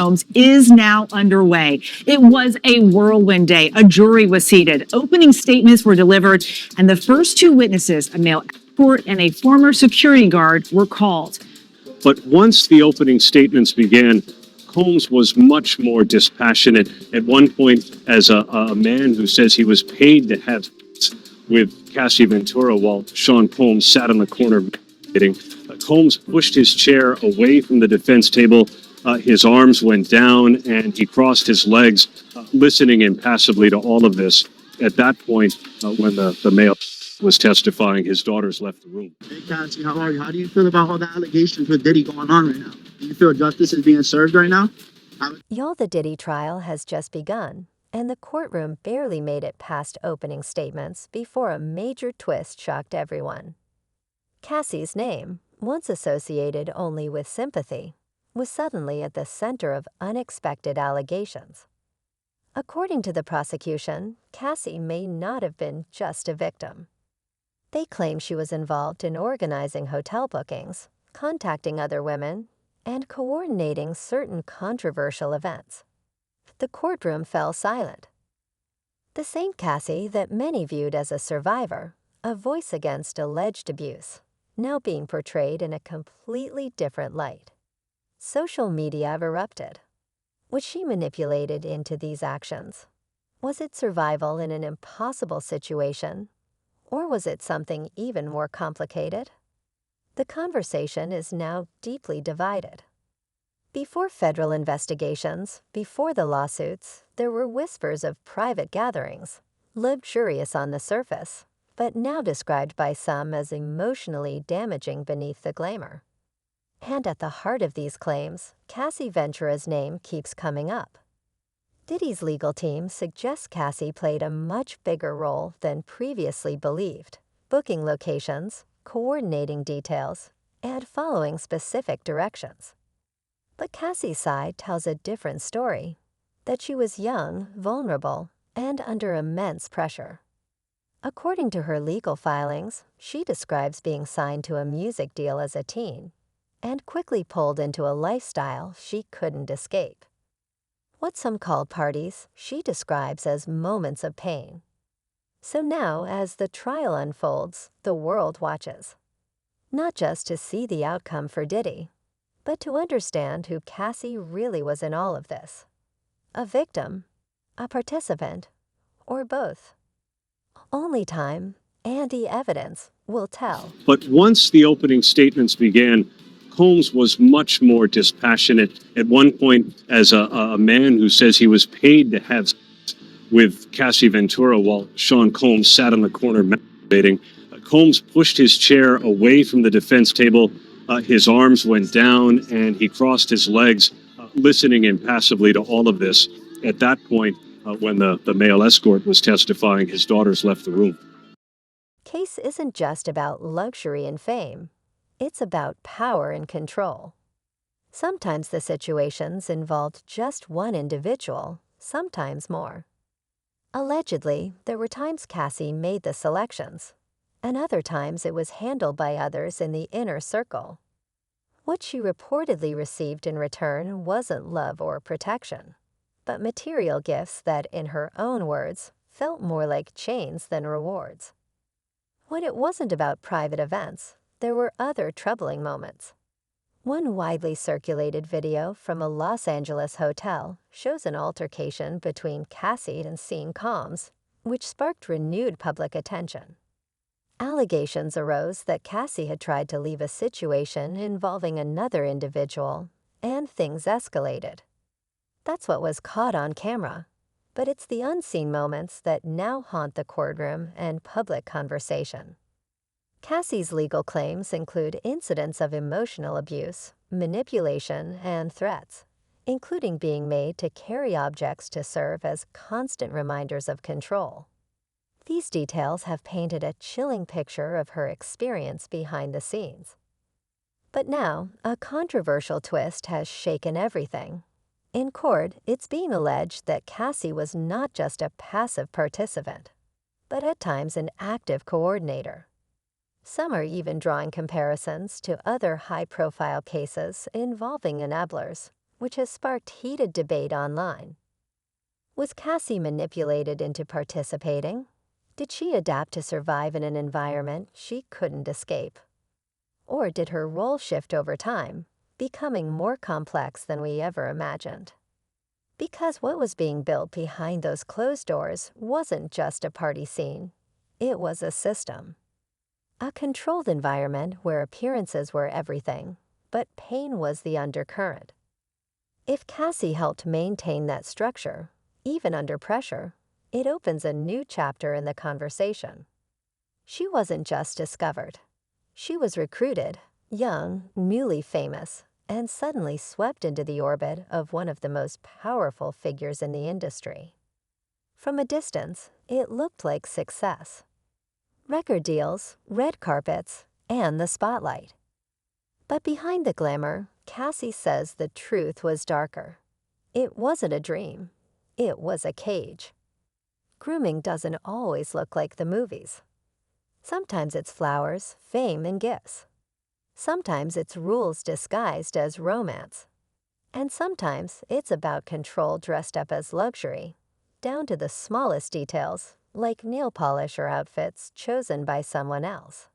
Homes is now underway. It was a whirlwind day. A jury was seated. Opening statements were delivered, and the first two witnesses, a male escort and a former security guard, were called. But once the opening statements began, Combs was much more dispassionate. At one point, as a man who says he was paid to have sex with Cassie Ventura while Sean Combs sat in the corner meditating, Combs pushed his chair away from the defense table. His arms went down and he crossed his legs, listening impassively to all of this. At that point, when the male was testifying, his daughters left the room. Hey, Cassie, how are you? How do you feel about all the allegations with Diddy going on right now? Do you feel justice is being served right now? Y'all, the Diddy trial has just begun, and the courtroom barely made it past opening statements before a major twist shocked everyone. Cassie's name, once associated only with sympathy, was suddenly at the center of unexpected allegations. According to the prosecution, Cassie may not have been just a victim. They claim she was involved in organizing hotel bookings, contacting other women, and coordinating certain controversial events. The courtroom fell silent. The same Cassie that many viewed as a survivor, a voice against alleged abuse, now being portrayed in a completely different light. Social media erupted. Was she manipulated into these actions? Was it survival in an impossible situation? Or was it something even more complicated? The conversation is now deeply divided. Before federal investigations, before the lawsuits, there were whispers of private gatherings, luxurious on the surface, but now described by some as emotionally damaging beneath the glamour. And at the heart of these claims, Cassie Ventura's name keeps coming up. Diddy's legal team suggests Cassie played a much bigger role than previously believed, booking locations, coordinating details, and following specific directions. But Cassie's side tells a different story, that she was young, vulnerable, and under immense pressure. According to her legal filings, she describes being signed to a music deal as a teen and quickly pulled into a lifestyle she couldn't escape. What some call parties, she describes as moments of pain. So now, as the trial unfolds, the world watches. Not just to see the outcome for Diddy, but to understand who Cassie really was in all of this. A victim, a participant, or both. Only time and the evidence will tell. But once the opening statements began, Combs was much more dispassionate. At one point, as a man who says he was paid to have sex with Cassie Ventura while Sean Combs sat in the corner meditating, Combs pushed his chair away from the defense table. His arms went down and he crossed his legs, listening impassively to all of this. At that point, when the male escort was testifying, his daughters left the room. Case isn't just about luxury and fame. It's about power and control. Sometimes the situations involved just one individual, sometimes more. Allegedly, there were times Cassie made the selections, and other times it was handled by others in the inner circle. What she reportedly received in return wasn't love or protection, but material gifts that, in her own words, felt more like chains than rewards. When it wasn't about private events, there were other troubling moments. One widely circulated video from a Los Angeles hotel shows an altercation between Cassie and Sean Combs, which sparked renewed public attention. Allegations arose that Cassie had tried to leave a situation involving another individual, and things escalated. That's what was caught on camera, but it's the unseen moments that now haunt the courtroom and public conversation. Cassie's legal claims include incidents of emotional abuse, manipulation, and threats, including being made to carry objects to serve as constant reminders of control. These details have painted a chilling picture of her experience behind the scenes. But now, a controversial twist has shaken everything. In court, it's being alleged that Cassie was not just a passive participant, but at times an active coordinator. Some are even drawing comparisons to other high-profile cases involving enablers, which has sparked heated debate online. Was Cassie manipulated into participating? Did she adapt to survive in an environment she couldn't escape? Or did her role shift over time, becoming more complex than we ever imagined? Because what was being built behind those closed doors wasn't just a party scene. It was a system. A controlled environment where appearances were everything, but pain was the undercurrent. If Cassie helped maintain that structure, even under pressure, it opens a new chapter in the conversation. She wasn't just discovered. She was recruited, young, newly famous, and suddenly swept into the orbit of one of the most powerful figures in the industry. From a distance, it looked like success. Record deals, red carpets, and the spotlight. But behind the glamour, Cassie says the truth was darker. It wasn't a dream. It was a cage. Grooming doesn't always look like the movies. Sometimes it's flowers, fame, and gifts. Sometimes it's rules disguised as romance. And sometimes it's about control dressed up as luxury, down to the smallest details, like nail polish or outfits chosen by someone else.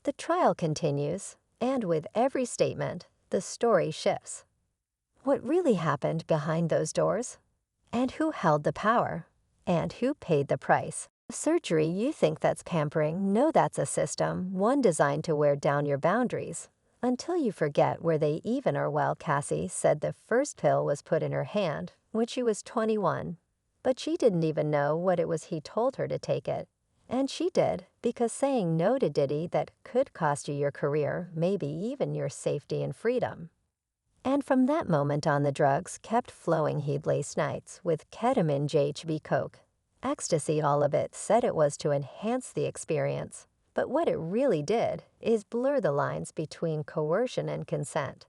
The trial continues, and with every statement, the story shifts. What really happened behind those doors? And who held the power? And who paid the price? Surgery you think that's pampering, no, that's a system, one designed to wear down your boundaries, until you forget where they even are. Well, Cassie said the first pill was put in her hand when she was 21, but she didn't even know what it was he told her to take it. And she did, because saying no to Diddy that could cost you your career, maybe even your safety and freedom. And from that moment on, the drugs kept flowing. He'd lace nights with ketamine, GHB, coke, ecstasy. All of it said it was to enhance the experience, but what it really did is blur the lines between coercion and consent.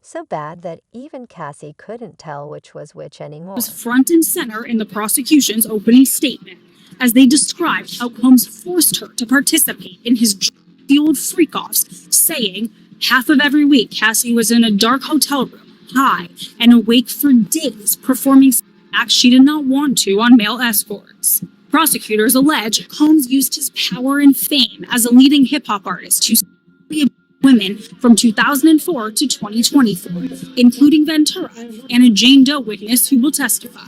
So bad that even Cassie couldn't tell which was which anymore. Was front and center in the prosecution's opening statement as they described how Combs forced her to participate in his drug-fueled freak-offs, saying half of every week Cassie was in a dark hotel room, high and awake for days, performing acts she did not want to on male escorts. Prosecutors allege Combs used his power and fame as a leading hip-hop artist to sexually abuse women from 2004 to 2024, including Ventura and a Jane Doe witness who will testify.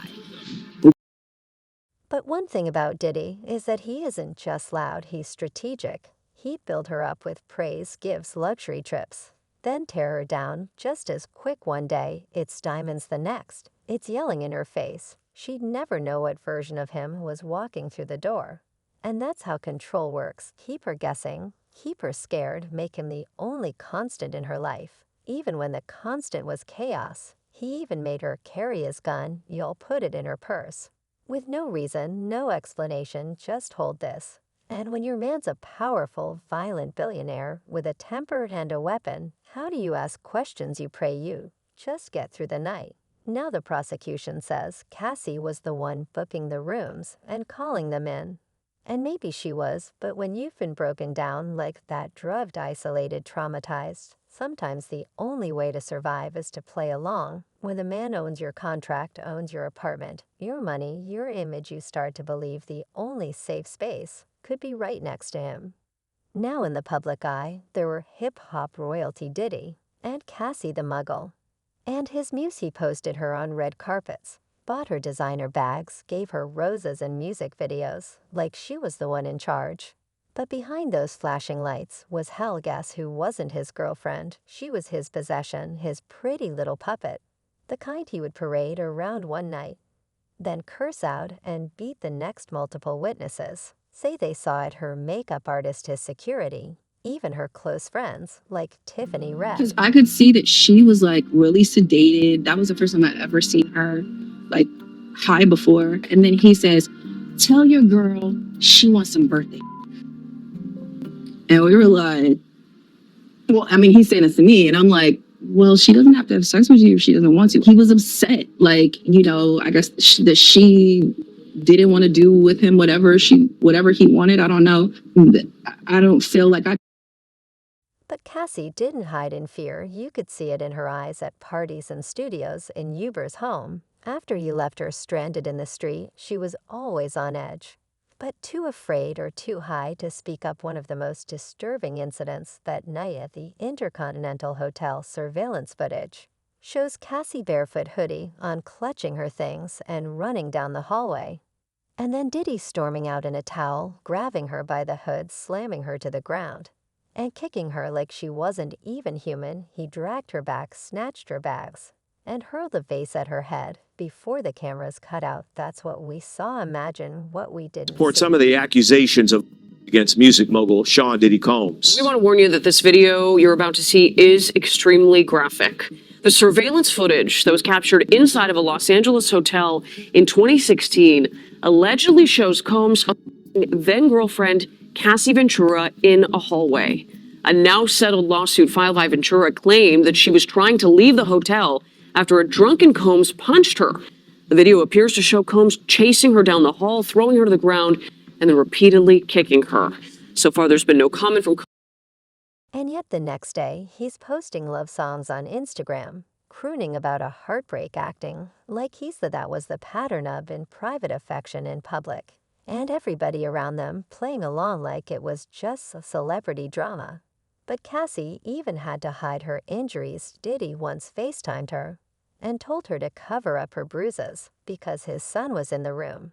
But one thing about Diddy is that he isn't just loud, he's strategic. He'd build her up with praise, gives luxury trips, then tear her down just as quick one day, it's diamonds the next. It's yelling in her face. She'd never know what version of him was walking through the door. And that's how control works. Keep her guessing, keep her scared, make him the only constant in her life. Even when the constant was chaos, he even made her carry his gun, you'll put it in her purse. With no reason, no explanation, just hold this. And when your man's a powerful, violent billionaire with a temper and a weapon, how do you ask questions? You pray you just get through the night. Now the prosecution says Cassie was the one booking the rooms and calling them in. And maybe she was, but when you've been broken down like that, drugged, isolated, traumatized, sometimes the only way to survive is to play along. When the man owns your contract, owns your apartment, your money, your image, you start to believe the only safe space could be right next to him. Now in the public eye, there were hip-hop royalty Diddy and Cassie the Muggle. And his muse, he posted her on red carpets, bought her designer bags, gave her roses and music videos, like she was the one in charge. But behind those flashing lights was hell. Guess who wasn't his girlfriend? She was his possession, his pretty little puppet, the kind he would parade around one night, then curse out and beat the next. Multiple witnesses say they saw it, her makeup artist, his security, even her close friends like Tiffany Red. Because I could see that she was like really sedated. That was the first time I'd ever seen her like high before. And then he says, tell your girl she wants some birthday. And we were like, well, I mean, he's saying this to me. And I'm like, well, she doesn't have to have sex with you if she doesn't want to. He was upset. Like, you know, I guess that she didn't want to do with him whatever he wanted. I don't know. I don't feel like I. But Cassie didn't hide in fear. You could see it in her eyes at parties and studios in Huber's home. After he left her stranded in the street, she was always on edge. But too afraid or too high to speak up. One of the most disturbing incidents that night at the Intercontinental Hotel surveillance footage shows Cassie barefoot hoodie on, clutching her things and running down the hallway. And then Diddy storming out in a towel, grabbing her by the hood, slamming her to the ground. And kicking her like she wasn't even human, he dragged her back, snatched her bags, and hurled a vase at her head before the cameras cut out. That's what we saw. Imagine what we didn't Support see. some of the accusations of against music mogul Sean Diddy Combs. We want to warn you that this video you're about to see is extremely graphic. The surveillance footage that was captured inside of a Los Angeles hotel in 2016 allegedly shows Combs then girlfriend Cassie Ventura in a hallway. A now settled lawsuit filed by Ventura claimed that she was trying to leave the hotel after a drunken Combs punched her. The video appears to show Combs chasing her down the hall, throwing her to the ground, and then repeatedly kicking her. So far, there's been no comment from. And yet the next day, he's posting love songs on Instagram, crooning about a heartbreak, acting like that was the pattern of in private affection in public, and everybody around them playing along like it was just a celebrity drama. But Cassie even had to hide her injuries. Diddy once FaceTimed her and told her to cover up her bruises because his son was in the room.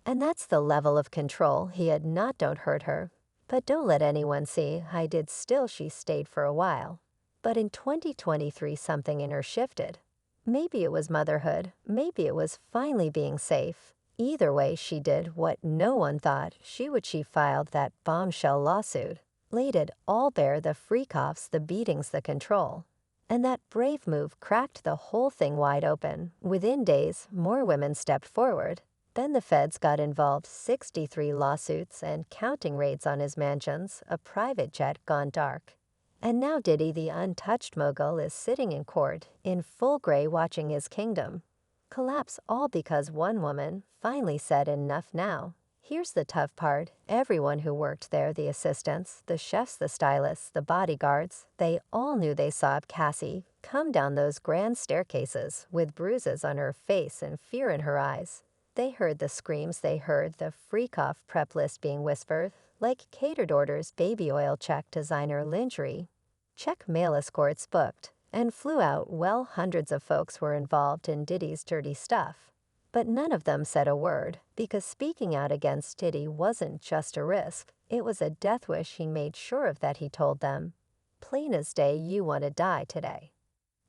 And that's the level of control he had. Not don't hurt her, but don't let anyone see. I did. Still, she stayed for a while. But in 2023, something in her shifted. Maybe it was motherhood. Maybe it was finally being safe. Either way, she did what no one thought she would. She filed that bombshell lawsuit, laid it all bare, the Freakoffs, the beatings, the control. And that brave move cracked the whole thing wide open. Within days, more women stepped forward. Then the feds got involved. 63 lawsuits and counting, raids on his mansions, a private jet gone dark. And now Diddy, the untouched mogul, is sitting in court in full gray, watching his kingdom collapse, all because one woman finally said enough. Now, here's the tough part. Everyone who worked there, the assistants, the chefs, the stylists, the bodyguards, they all knew. They saw Cassie come down those grand staircases with bruises on her face and fear in her eyes. They heard the screams. They heard the Freakoff prep list being whispered, like catered orders, baby oil check, designer lingerie check, male escorts booked, and flew out. Well, hundreds of folks were involved in Diddy's dirty stuff. But none of them said a word, because speaking out against Diddy wasn't just a risk, it was a death wish. He made sure of that. He told them, plain as day, you want to die today.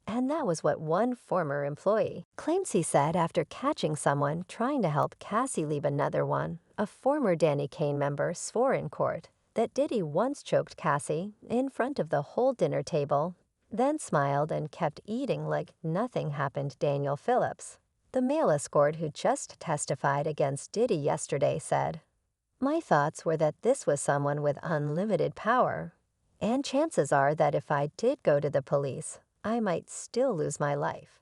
And that was what one former employee claims he said after catching someone trying to help Cassie leave. Another one, a former Danny Kaine member, swore in court that Diddy once choked Cassie in front of the whole dinner table, then smiled and kept eating like nothing happened. Daniel Phillips, the male escort who just testified against Diddy yesterday, said, my thoughts were that this was someone with unlimited power, and chances are that if I did go to the police, I might still lose my life.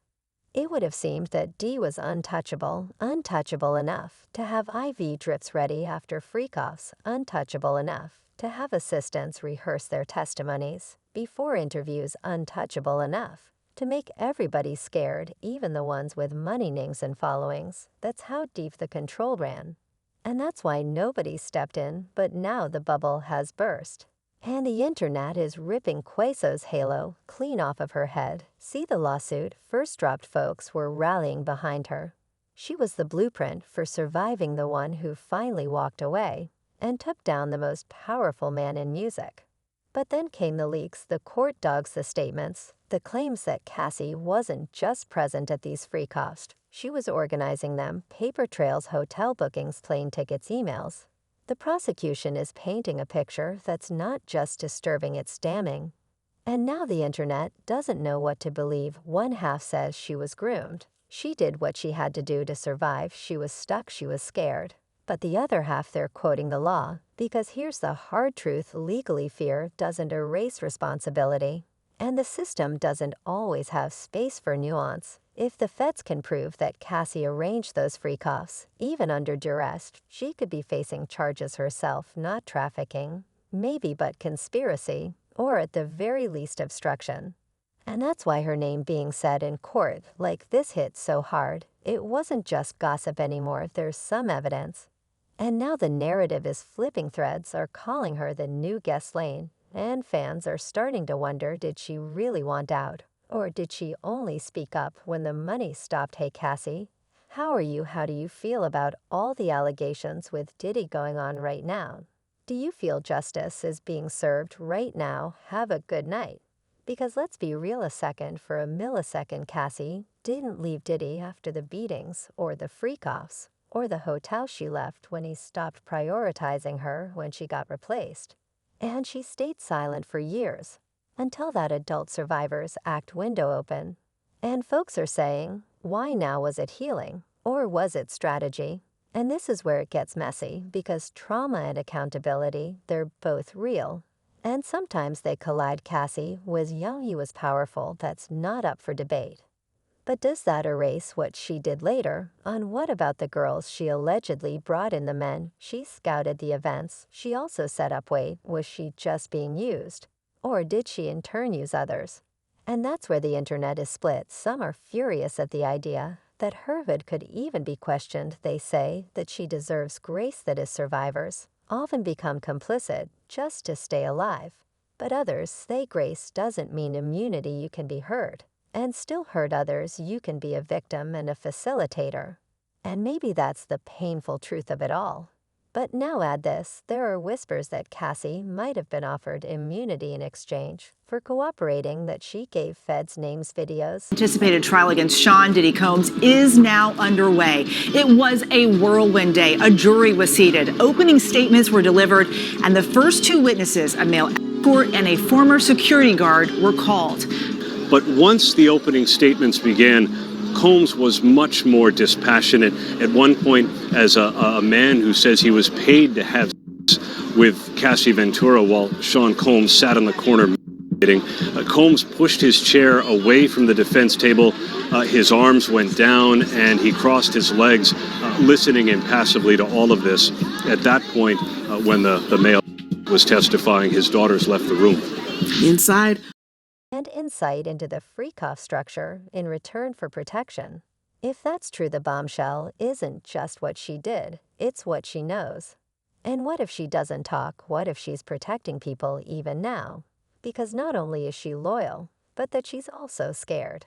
It would have seemed that D was untouchable enough to have IV drips ready after Freakoffs, untouchable enough to have assistants rehearse their testimonies before interviews, untouchable enough to make everybody scared, even the ones with money, names, and followings. That's how deep the control ran. And that's why nobody stepped in. But now the bubble has burst, and the internet is ripping Queso's halo clean off of her head. See the lawsuit first dropped, folks were rallying behind her. She was the blueprint for surviving, the one who finally walked away and took down the most powerful man in music. But then came the leaks, the court dogs, the statements, the claims that Cassie wasn't just present at these Freakoffs. She was organizing them, paper trails, hotel bookings, plane tickets, emails. The prosecution is painting a picture that's not just disturbing, it's damning. And now the internet doesn't know what to believe. One half says she was groomed. She did what she had to do to survive. She was stuck. She was scared. But the other half, they're quoting the law. Because here's the hard truth. Legally, fear doesn't erase responsibility. And the system doesn't always have space for nuance. If the feds can prove that Cassie arranged those Freakoffs, even under duress, she could be facing charges herself, not trafficking, maybe, but conspiracy, or at the very least obstruction. And that's why her name being said in court like this hit so hard, it wasn't just gossip anymore, there's some evidence. And now the narrative is flipping. Threads are calling her the new Ghislaine, and fans are starting to wonder, did she really want out? Or did she only speak up when the money stopped? Hey Cassie, how are you? How do you feel about all the allegations with Diddy going on right now? Do you feel justice is being served right now? Have a good night. Because let's be real a second, for a millisecond, Cassie didn't leave Diddy after the beatings or the freakoffs or the hotel she left when he stopped prioritizing her when she got replaced. And she stayed silent for years until that Adult Survivors Act window opened. And folks are saying, why now? Was it healing or was it strategy? And this is where it gets messy, because trauma and accountability, they're both real. And sometimes they collide. Cassie was young, he was powerful. That's not up for debate. But does that erase what she did later? On what about the girls she allegedly brought in, the men she scouted, the events she also set up? Wait, was she just being used? Or did she in turn use others? And that's where the internet is split. Some are furious at the idea that her hood could even be questioned. They say that she deserves grace, that is, survivors often become complicit just to stay alive. But others say grace doesn't mean immunity. You can be hurt and still hurt others. You can be a victim and a facilitator. And maybe that's the painful truth of it all. But now add this, there are whispers that Cassie might have been offered immunity in exchange for cooperating, that she gave feds names, videos. Anticipated trial against Sean Diddy Combs is now underway. It was a whirlwind day. A jury was seated. Opening statements were delivered, and the first two witnesses, a male escort and a former security guard, were called. But once the opening statements began, Combs was much more dispassionate. At one point, as a man who says he was paid to have sex with Cassie Ventura while Sean Combs sat in the corner. Combs pushed his chair away from the defense table. His arms went down and he crossed his legs, listening impassively to all of this. At that point, when the male was testifying, his daughters left the room. Inside. And insight into the Freakoff structure in return for protection. If that's true, the bombshell isn't just what she did, it's what she knows. And what if she doesn't talk? What if she's protecting people even now? Because not only is she loyal, but that she's also scared.